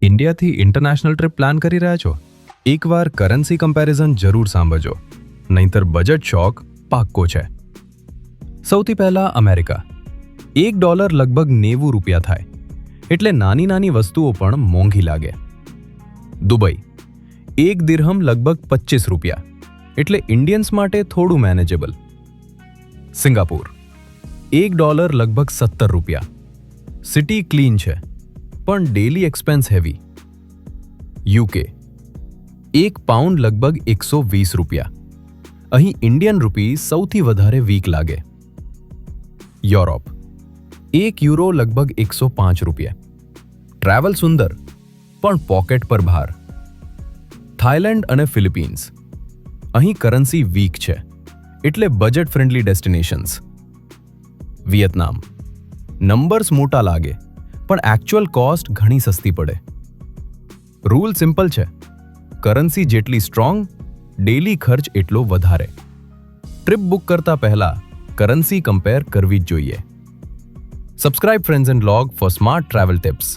ઇન્ડિયાથી international trip plan કરી રહ્યા છો? એકવાર કરન્સી કમ્પેરિઝન જરૂર સાંભળજો, નહીંતર બજેટ શોક પાક્કો છે. સૌથી પહેલા અમેરિકા. $1 લગભગ 90 રૂપિયા થાય, એટલે નાની નાની વસ્તુઓ પણ મોંઘી લાગે. દુબઈ. 1 દિરહમ લગભગ 25 રૂપિયા, એટલે ઇન્ડિયન્સ માટે થોડું મેનેજેબલ. સિંગાપુર. $1 લગભગ 70 રૂપિયા. સિટી ક્લીન છે, પણ daily expense heavy. UK. 1 pound લગભગ 120 રૂપિયા. અહીં ઇન્ડિયન રૂપી સૌથી વધારે વીક લાગે. યુરોપ. 1 યુરો લગભગ 105 રૂપિયા. ટ્રાવેલ સુંદર, પણ પોકેટ પર ભાર. થાઇલેન્ડ અને ફિલિપીન્સ. અહીં કરન્સી વીક છે, એટલે budget friendly destinations. Vietnam. Numbers મોટા લાગે, પણ એક્ચ્યુઅલ કોસ્ટ ઘણી સસ્તી પડે. રૂલ સિમ્પલ છે, કરન્સી જેટલી સ્ટ્રોંગ, ડેલી ખર્ચ એટલો વધારે. ટ્રીપ બુક કરતા પહેલા કરન્સી કમ્પેર કરવી જ જોઈએ. Subscribe friends and log for smart travel tips.